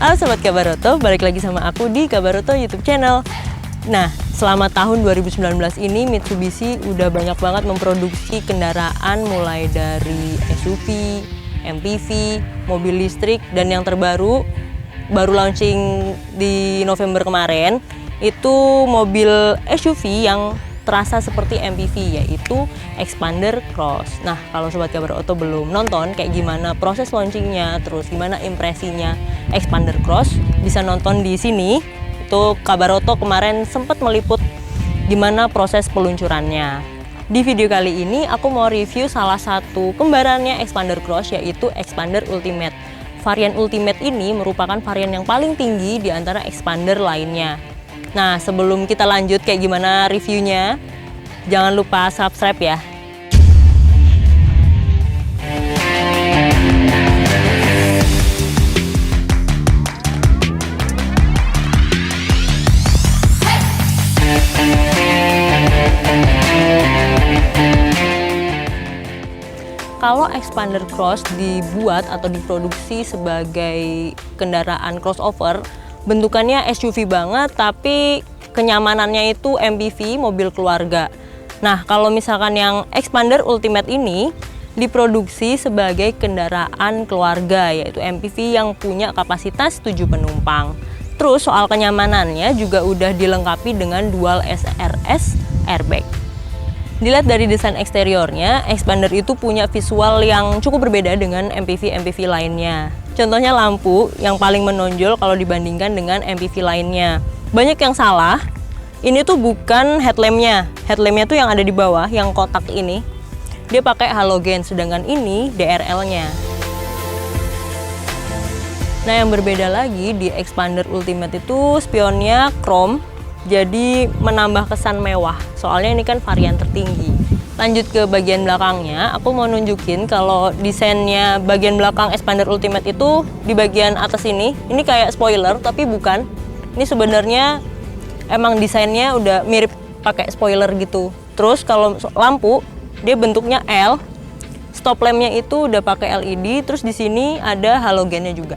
Halo Sobat Kabaroto, balik lagi sama aku di Kabaroto YouTube channel. Nah, selama tahun 2019 ini Mitsubishi udah banyak banget memproduksi kendaraan mulai dari SUV, MPV, mobil listrik, dan yang terbaru baru launching di November kemarin itu mobil SUV yang terasa seperti MPV, yaitu Xpander Cross. Nah, kalau Sobat Kabaroto belum nonton kayak gimana proses launchingnya, terus gimana impresinya Xpander Cross, bisa nonton di sini. Itu Kabaroto kemarin sempat meliput gimana proses peluncurannya. Di video kali ini aku mau review salah satu kembarannya Xpander Cross, yaitu Xpander Ultimate. Varian Ultimate ini merupakan varian yang paling tinggi di antara Xpander lainnya. Nah, sebelum kita lanjut kayak gimana reviewnya, jangan lupa subscribe ya. Kalau Xpander Cross dibuat atau diproduksi sebagai kendaraan crossover, bentukannya SUV banget, tapi kenyamanannya itu MPV, mobil keluarga. Nah, kalau misalkan yang Xpander Ultimate ini diproduksi sebagai kendaraan keluarga, yaitu MPV yang punya kapasitas 7 penumpang. Terus soal kenyamanannya juga udah dilengkapi dengan dual SRS airbag. Dilihat dari desain eksteriornya, Xpander itu punya visual yang cukup berbeda dengan MPV-MPV lainnya. Contohnya lampu yang paling menonjol kalau dibandingkan dengan MPV lainnya. Banyak yang salah, ini tuh bukan headlampnya. Headlampnya tuh yang ada di bawah, yang kotak ini. Dia pakai halogen, sedangkan ini DRL-nya. Nah, yang berbeda lagi di Xpander Ultimate itu spionnya chrome, jadi menambah kesan mewah. Soalnya ini kan varian tertinggi. Lanjut ke bagian belakangnya, aku mau nunjukin kalau desainnya bagian belakang Xpander Ultimate itu di bagian atas ini kayak spoiler, tapi bukan. Ini sebenarnya emang desainnya udah mirip pakai spoiler gitu. Terus kalau lampu, dia bentuknya L. Stop lampnya itu udah pakai LED, terus di sini ada halogennya juga.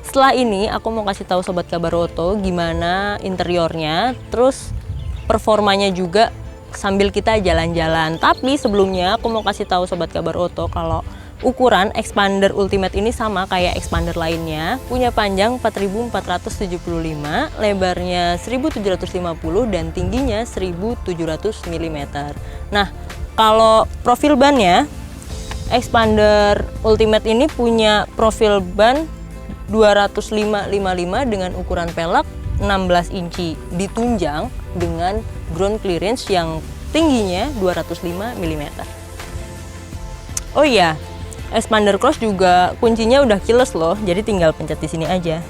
Setelah ini aku mau kasih tahu Sobat Kabaroto gimana interiornya, terus performanya juga sambil kita jalan-jalan. Tapi sebelumnya aku mau kasih tahu Sobat Kabaroto kalau ukuran Xpander Ultimate ini sama kayak Xpander lainnya, punya panjang 4475, lebarnya 1750 dan tingginya 1700 mm. Nah, kalau profil bannya Xpander Ultimate ini punya profil ban 205/55 dengan ukuran pelek 16 inci, ditunjang dengan ground clearance yang tingginya 205 mm. Oh iya, Xpander Cross juga kuncinya udah keyless loh, jadi tinggal pencet di sini aja.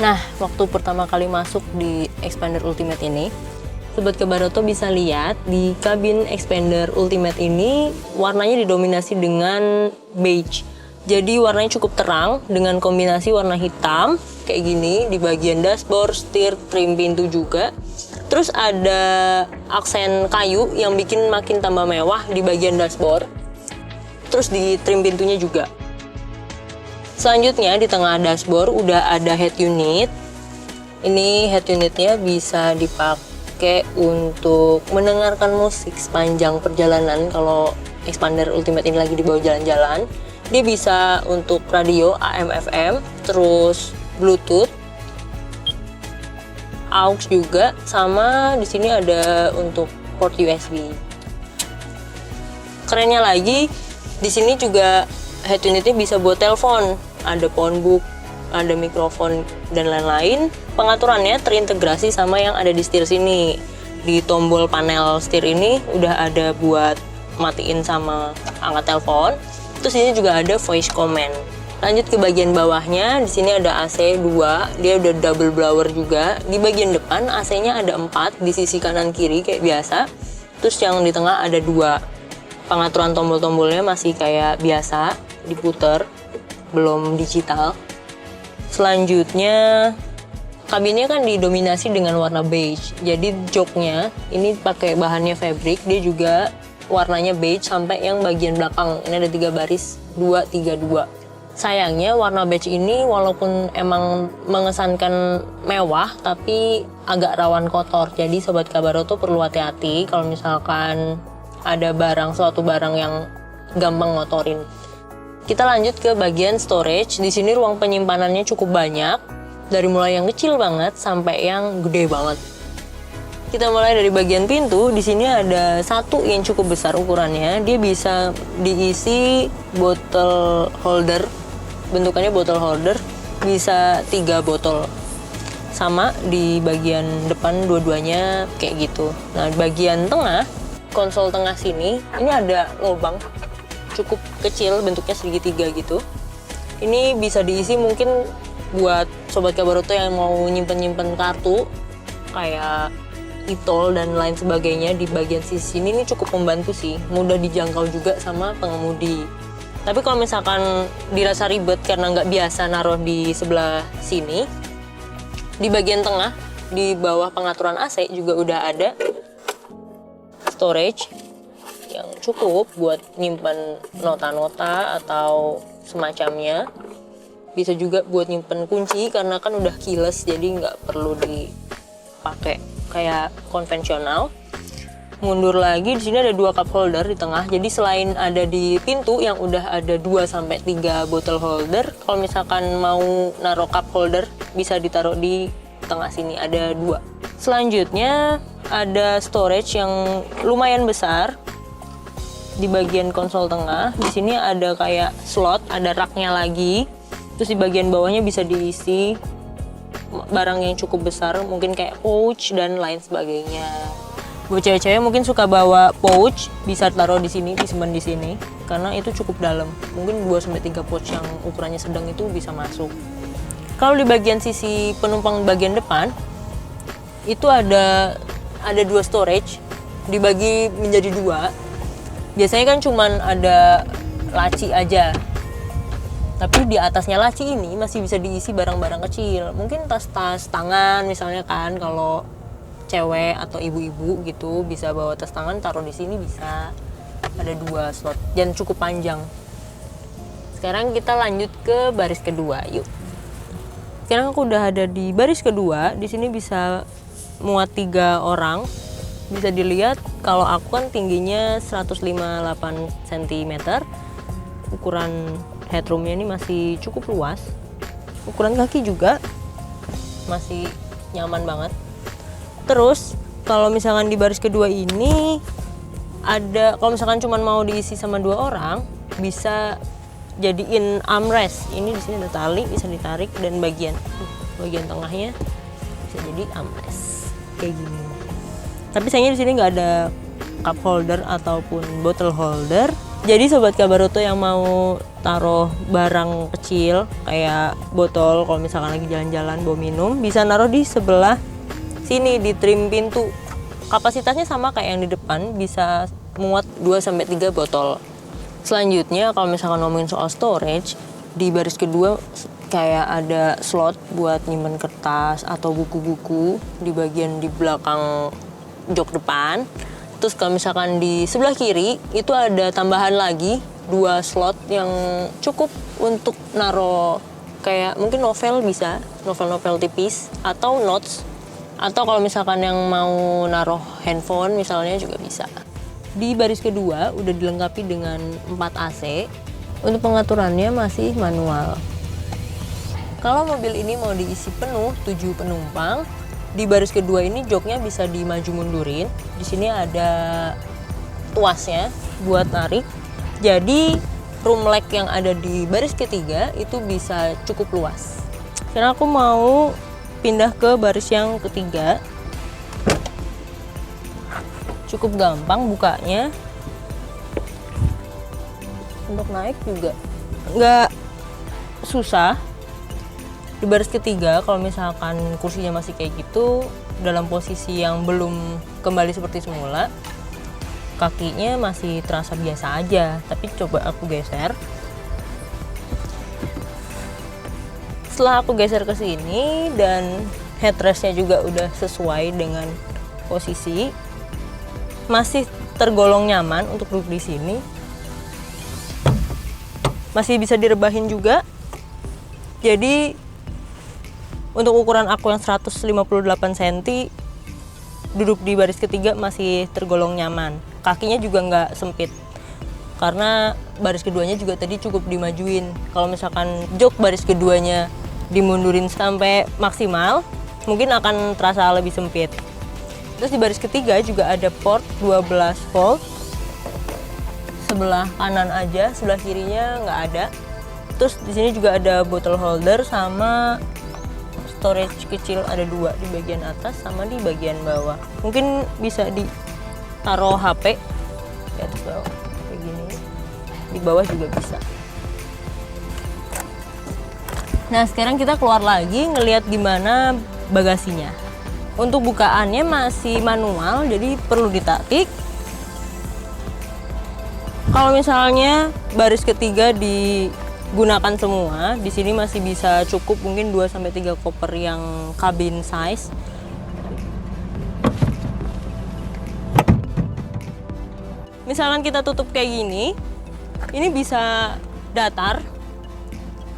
Nah, waktu pertama kali masuk di Xpander Ultimate ini, Sobat Kabaroto bisa lihat di kabin Xpander Ultimate ini warnanya didominasi dengan beige. Jadi warnanya cukup terang dengan kombinasi warna hitam kayak gini di bagian dashboard, setir, trim pintu juga. Terus ada aksen kayu yang bikin makin tambah mewah di bagian dashboard. Terus di trim pintunya juga. Selanjutnya di tengah dashboard udah ada head unit. Ini head unitnya bisa dipakai untuk mendengarkan musik sepanjang perjalanan. Kalau Xpander Ultimate ini lagi dibawa jalan-jalan, dia bisa untuk radio AM FM, terus Bluetooth, aux juga, sama di sini ada untuk port USB. Kerennya lagi, di sini juga head unitnya bisa buat telepon, ada phone book, ada mikrofon dan lain-lain. Pengaturannya terintegrasi sama yang ada di setir sini. Di tombol panel setir ini udah ada buat matiin sama angkat telepon. Terus ini juga ada voice command. Lanjut ke bagian bawahnya, di sini ada AC 2, dia udah double blower juga. Di bagian depan AC-nya ada 4 di sisi kanan kiri kayak biasa. Terus yang di tengah ada 2. Pengaturan tombol-tombolnya masih kayak biasa, diputer, belum digital. Selanjutnya kabinnya kan didominasi dengan warna beige. Jadi joknya ini pakai bahannya fabric, dia juga warnanya beige sampai yang bagian belakang. Ini ada 3 baris, 2, 3, 2. Sayangnya warna beige ini walaupun emang mengesankan mewah, tapi agak rawan kotor. Jadi Sobat Kabaroto perlu hati-hati kalau misalkan ada suatu barang yang gampang ngotorin. Kita lanjut ke bagian storage. Di sini ruang penyimpanannya cukup banyak, dari mulai yang kecil banget sampai yang gede banget. Kita mulai dari bagian pintu. Di sini ada satu yang cukup besar ukurannya. Dia bisa diisi botol holder. Bentukannya botol holder. Bisa 3 botol. Sama di bagian depan dua-duanya kayak gitu. Nah, bagian tengah, konsol tengah sini, ini ada lubang cukup kecil, bentuknya segitiga gitu. Ini bisa diisi mungkin buat Sobat Kabaroto yang mau nyimpen kartu kayak e-tol dan lain sebagainya. Di bagian sisi ini cukup membantu sih, mudah dijangkau juga sama pengemudi. Tapi kalau misalkan dirasa ribet karena nggak biasa naruh di sebelah sini, di bagian tengah di bawah pengaturan AC juga udah ada storage yang cukup buat nyimpan nota-nota atau semacamnya. Bisa juga buat nyimpan kunci karena kan udah keyless, jadi nggak perlu dipakai kayak konvensional. Mundur lagi, di sini ada 2 cup holder di tengah. Jadi selain ada di pintu yang udah ada 2 sampai 3 botol holder, kalau misalkan mau naruh cup holder bisa ditaruh di tengah sini, ada 2. Selanjutnya ada storage yang lumayan besar di bagian konsol tengah. Di sini ada kayak slot, ada raknya lagi. Terus di bagian bawahnya bisa diisi barang yang cukup besar, mungkin kayak pouch dan lain sebagainya. Buat cewek-cewek mungkin suka bawa pouch, bisa taruh di sini, disimpan di sini karena itu cukup dalam. Mungkin 2 sampai 3 pouch yang ukurannya sedang itu bisa masuk. Kalau di bagian sisi penumpang bagian depan itu ada 2 storage, dibagi menjadi 2. Biasanya kan cuman ada laci aja, tapi di atasnya laci ini masih bisa diisi barang-barang kecil. Mungkin tas-tas tangan misalnya kan, kalau cewek atau ibu-ibu gitu bisa bawa tas tangan taruh di sini bisa. Ada 2 slot dan cukup panjang. Sekarang kita lanjut ke baris kedua, yuk. Sekarang aku udah ada di baris kedua. Di sini bisa muat 3 orang. Bisa dilihat kalau aku kan tingginya 158 cm. Ukuran headroomnya ini masih cukup luas. Ukuran kaki juga masih nyaman banget. Terus kalau misalkan di baris kedua ini ada, kalau misalkan cuma mau diisi sama 2 orang, bisa jadiin armrest. Ini di sini ada tali, bisa ditarik, dan bagian tengahnya bisa jadi armrest kayak gini. Tapi sayangnya di sini nggak ada cup holder ataupun bottle holder. Jadi Sobat Kabaroto yang mau taruh barang kecil kayak botol, kalau misalkan lagi jalan-jalan bawa minum, bisa naruh di sebelah sini di trim pintu. Kapasitasnya sama kayak yang di depan, bisa muat 2 sampai 3 botol. Selanjutnya kalau misalkan ngomongin soal storage, di baris kedua kayak ada slot buat nyimpen kertas atau buku-buku di bagian di belakang jok depan. Terus kalau misalkan di sebelah kiri itu ada tambahan lagi 2 slot yang cukup untuk naro kayak mungkin novel, bisa novel-novel tipis atau notes, atau kalau misalkan yang mau naruh handphone misalnya juga bisa. Di baris kedua udah dilengkapi dengan 4 AC. Untuk pengaturannya masih manual. Kalau mobil ini mau diisi penuh 7 penumpang, di baris kedua ini joknya bisa dimaju mundurin. Di sini ada tuasnya buat tarik. Jadi room leg yang ada di baris ketiga itu bisa cukup luas. Sekarang aku mau pindah ke baris yang ketiga. Cukup gampang bukanya. Untuk naik juga nggak susah. Di baris ketiga kalau misalkan kursinya masih kayak gitu, dalam posisi yang belum kembali seperti semula, kakinya masih terasa biasa aja. Tapi coba aku geser. Setelah aku geser ke sini dan headrestnya juga udah sesuai dengan posisi, masih tergolong nyaman untuk duduk di sini. Masih bisa direbahin juga. Jadi untuk ukuran aku yang 158 cm, duduk di baris ketiga masih tergolong nyaman. Kakinya juga nggak sempit, karena baris keduanya juga tadi cukup dimajuin. Kalau misalkan jok baris keduanya dimundurin sampai maksimal, mungkin akan terasa lebih sempit. Terus di baris ketiga juga ada port 12 volt, sebelah kanan aja, sebelah kirinya nggak ada. Terus di sini juga ada bottle holder sama storage kecil, ada 2 di bagian atas sama di bagian bawah. Mungkin bisa ditaruh HP di atas bawah kayak gini, di bawah juga bisa. Nah sekarang kita keluar lagi ngelihat gimana bagasinya. Untuk bukaannya masih manual, jadi perlu ditarik. Kalau misalnya baris ketiga digunakan semua, di sini masih bisa cukup mungkin 2-3 koper yang cabin size. Misalkan kita tutup kayak gini, ini bisa datar.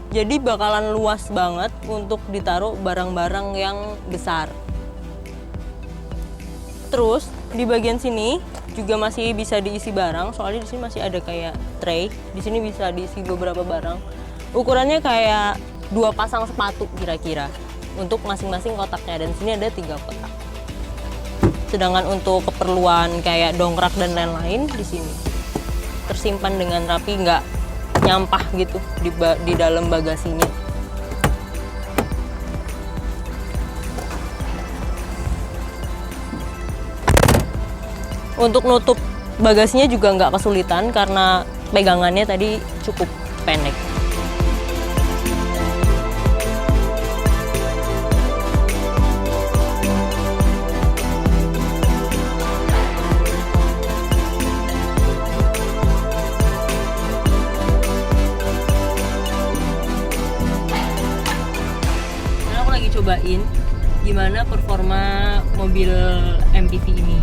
Jadi bakalan luas banget untuk ditaruh barang-barang yang besar. Terus di bagian sini juga masih bisa diisi barang, soalnya di sini masih ada kayak tray. Di sini bisa diisi beberapa barang. Ukurannya kayak 2 pasang sepatu kira-kira untuk masing-masing kotaknya, dan di sini ada 3 kotak. Sedangkan untuk keperluan kayak dongkrak dan lain-lain di sini tersimpan dengan rapi, nggak nyampah gitu di dalam bagasinya. Untuk nutup bagasinya juga nggak kesulitan karena pegangannya tadi cukup pendek. Nah, aku lagi cobain gimana performa mobil MPV ini.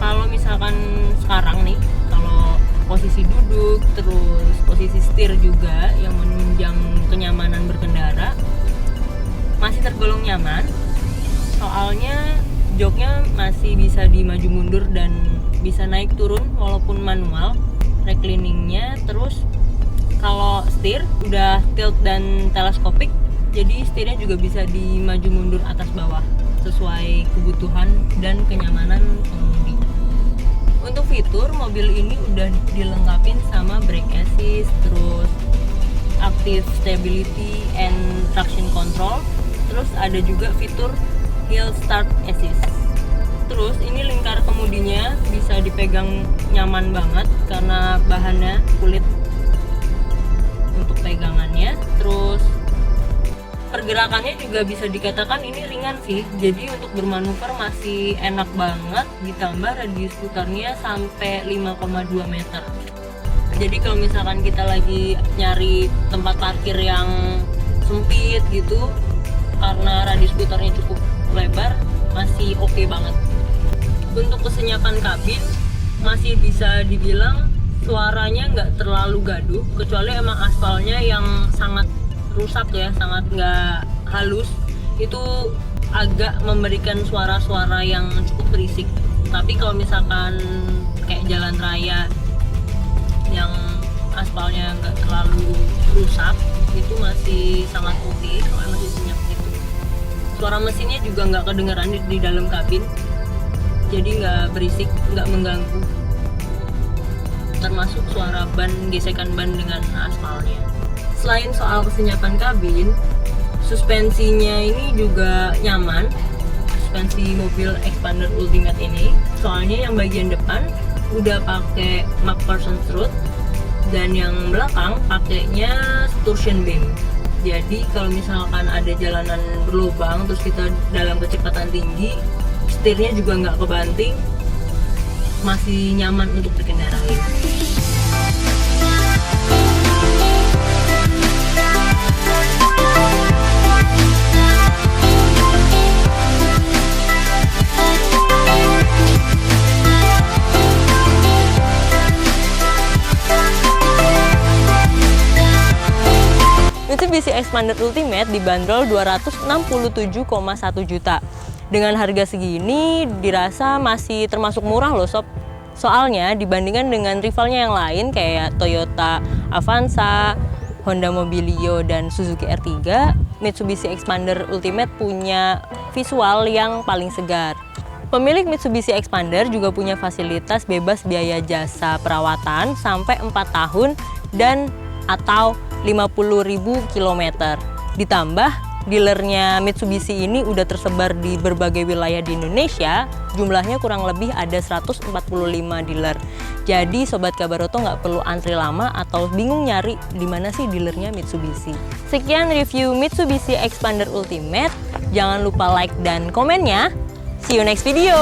Kalau misalkan sekarang nih, kalau posisi duduk, terus posisi setir juga yang menunjang kenyamanan berkendara, masih tergolong nyaman. Soalnya joknya masih bisa dimaju mundur dan bisa naik turun walaupun manual recliningnya. Terus kalau setir udah tilt dan teleskopik, jadi setirnya juga bisa dimaju mundur atas bawah sesuai kebutuhan dan kenyamanan pengemudi. Untuk fitur, mobil ini udah dilengkapin sama brake assist, terus active stability and traction control, terus ada juga fitur hill start assist. Terus ini lingkar kemudinya bisa dipegang nyaman banget karena bahannya kulit untuk pegangannya. Terus pergerakannya juga bisa dikatakan ini ringan sih, jadi untuk bermanuver masih enak banget, ditambah radius putarnya sampai 5,2 meter. Jadi kalau misalkan kita lagi nyari tempat parkir yang sempit gitu, karena radius putarnya cukup lebar, masih oke banget. Untuk kesenyapan kabin masih bisa dibilang suaranya nggak terlalu gaduh, kecuali emang aspalnya yang sangat rusak ya, sangat nggak halus, itu agak memberikan suara-suara yang cukup berisik. Tapi kalau misalkan kayak jalan raya yang aspalnya nggak terlalu rusak, itu masih sangat oke, soalnya masih senyap gitu. Suara mesinnya juga nggak kedengeran di dalam kabin, jadi nggak berisik, nggak mengganggu, termasuk suara ban, gesekan ban dengan aspalnya. Selain soal kesenyapan kabin, suspensinya ini juga nyaman. Suspensi mobil Xpander Ultimate ini, soalnya yang bagian depan udah pakai MacPherson strut dan yang belakang pakainya torsion beam. Jadi kalau misalkan ada jalanan berlubang terus kita dalam kecepatan tinggi, setirnya juga nggak kebanting, masih nyaman untuk dikendarai. Mitsubishi Xpander Ultimate dibanderol 267,1 juta. Dengan harga segini dirasa masih termasuk murah loh sob. Soalnya dibandingkan dengan rivalnya yang lain kayak Toyota Avanza, Honda Mobilio, dan Suzuki R3, Mitsubishi Xpander Ultimate punya visual yang paling segar. Pemilik Mitsubishi Xpander juga punya fasilitas bebas biaya jasa perawatan sampai 4 tahun dan atau 50.000 km. Ditambah dealernya Mitsubishi ini udah tersebar di berbagai wilayah di Indonesia, jumlahnya kurang lebih ada 145 dealer. Jadi Sobat Kabaroto nggak perlu antri lama atau bingung nyari di mana sih dealernya Mitsubishi. Sekian review Mitsubishi Xpander Ultimate. Jangan lupa like dan komennya. See you next video.